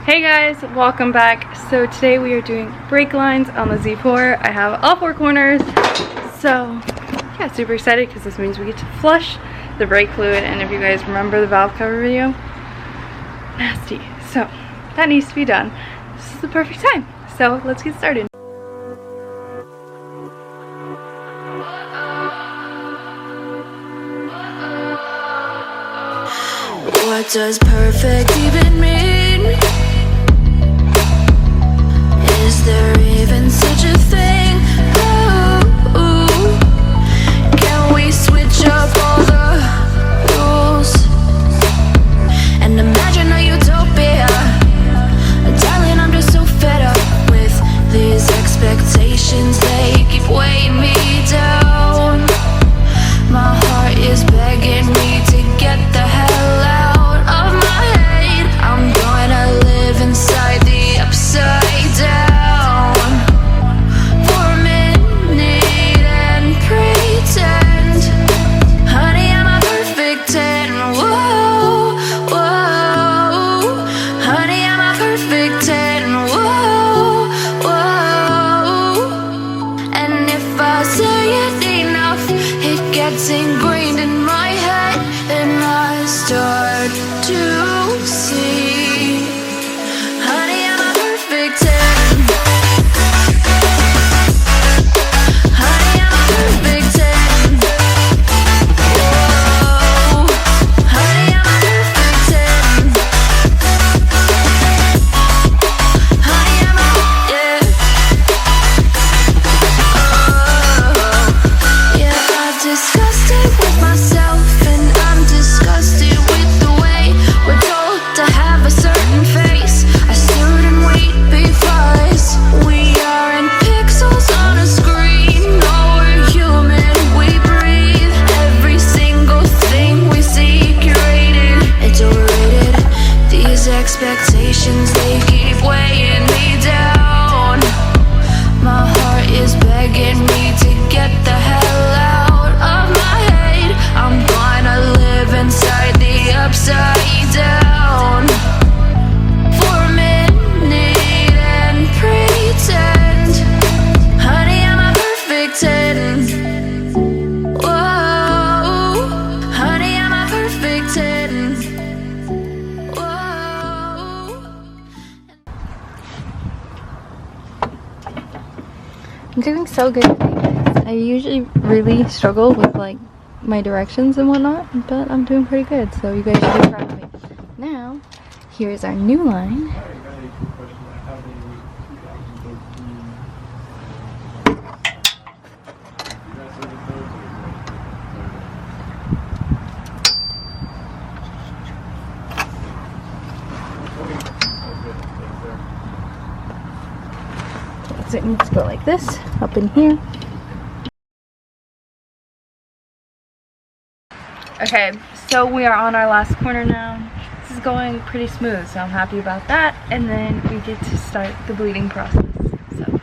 Hey guys, welcome back. So today we are doing brake lines on the Z4. I have all four corners. So yeah, super excited because this means we get to flush the brake fluid. And if you guys remember the valve cover video, nasty. So that needs to be done. This is the perfect time. So let's get started. What does perfect even mean? Is there even such a thing? Ooh, can we switch up all the rules and imagine a utopia? Darling, I'm just so fed up with these expectations. They keep weighing me down. My heart is begging me to get the hell out of my head. I'm gonna live inside the upside down for a minute and pretend, honey, I'm a perfect 10. Whoa, whoa, honey, I'm a perfect 10. Whoa, whoa, and if I say it enough, it gets ingrained in my head, and I start to see, honey, I'm a perfect 10. Honey, I'm a perfect 10. Whoa, honey, I'm a perfect 10. Honey, I'm a, yeah. Oh, yeah, I've discussed it with myself, and I'm disgusted with the way we're told to have a certain face, a certain weight, because we aren't pixels on a screen. No, we're human, we breathe. Every single thing we see curated, it's overrated. These expectations, they keep weighing me down. My heart is begging me to get the hell out of my head. I'm gonna live inside the upside down for a minute and pretend, honey, I'm a perfect 10. Whoa, honey, I'm a perfect 10. Whoa. I'm doing so good today, guys. I usually really struggle with like my directions and whatnot, but I'm doing pretty good, so you guys should be proud of me. Now, here's our new line. So it needs to go like this, up in here. Okay, so we are on our last corner now. This is going pretty smooth, so I'm happy about that. And then we get to start the bleeding process. So.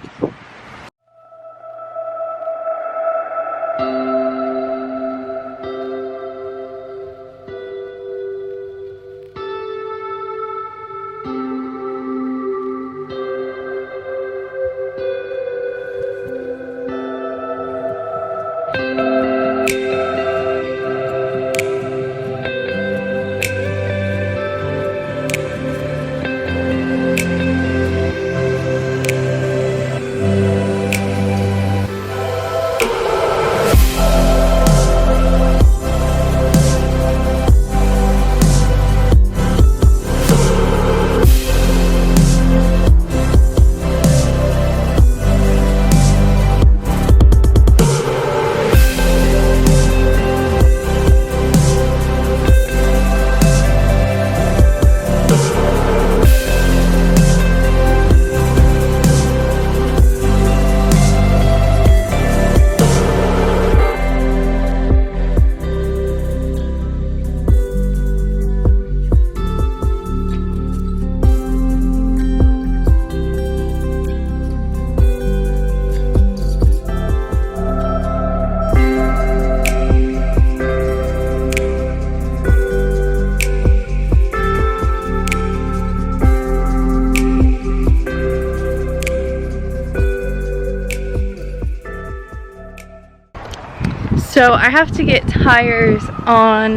So I have to get tires on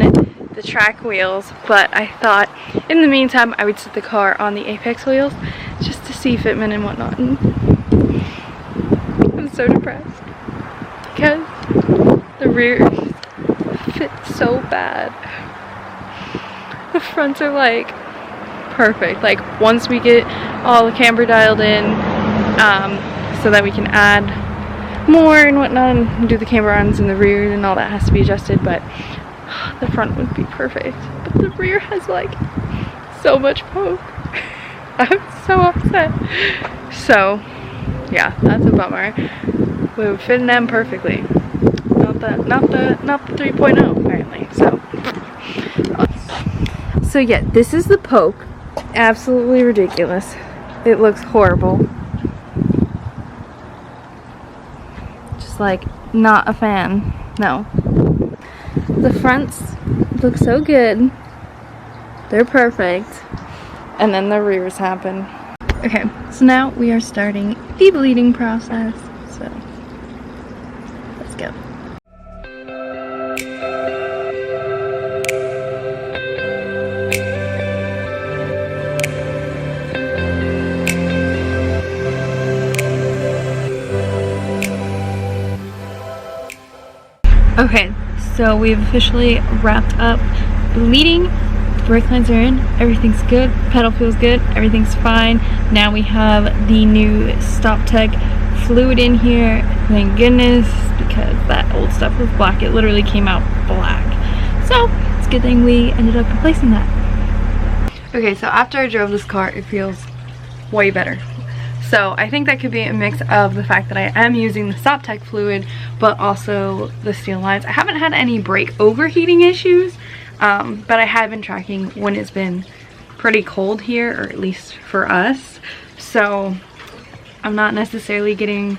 the track wheels, but I thought in the meantime I would set the car on the Apex wheels just to see fitment and whatnot. And I'm so depressed because the rear fits so bad. The fronts are like perfect. Like once we get all the camber dialed in, so that we can add more and whatnot and do the camber arms in the rear and all that has to be adjusted, but the front would be perfect. But the rear has like so much poke. I'm so upset. So yeah, that's a bummer. We would fit in them perfectly. Not the 3.0 apparently. So yeah, this is the poke. Absolutely ridiculous. It looks horrible. Just like not a fan. No. The fronts look so good. They're perfect. And then the rears happen. Okay, so now we are starting the bleeding process. So let's go. Okay, so we've officially wrapped up bleeding. The brake lines are in, everything's good, pedal feels good, everything's fine. Now we have the new StopTech fluid in here, thank goodness, because that old stuff was black. It literally came out black. So it's a good thing we ended up replacing that. Okay, so after I drove this car, it feels way better. So I think that could be a mix of the fact that I am using the StopTech fluid, but also the steel lines. I haven't had any brake overheating issues, but I have been tracking when it's been pretty cold here, or at least for us. So I'm not necessarily getting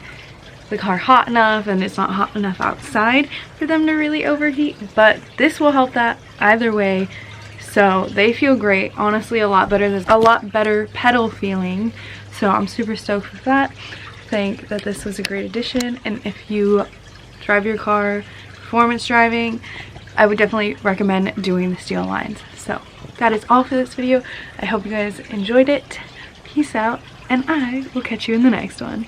the car hot enough, and it's not hot enough outside for them to really overheat, but this will help that either way. So they feel great, honestly a lot better. There's a lot better pedal feeling. So I'm super stoked with that. I think that this was a great addition, and if you drive your car performance driving, I would definitely recommend doing the steel lines. So that is all for this video. I hope you guys enjoyed it. Peace out, and I will catch you in the next one.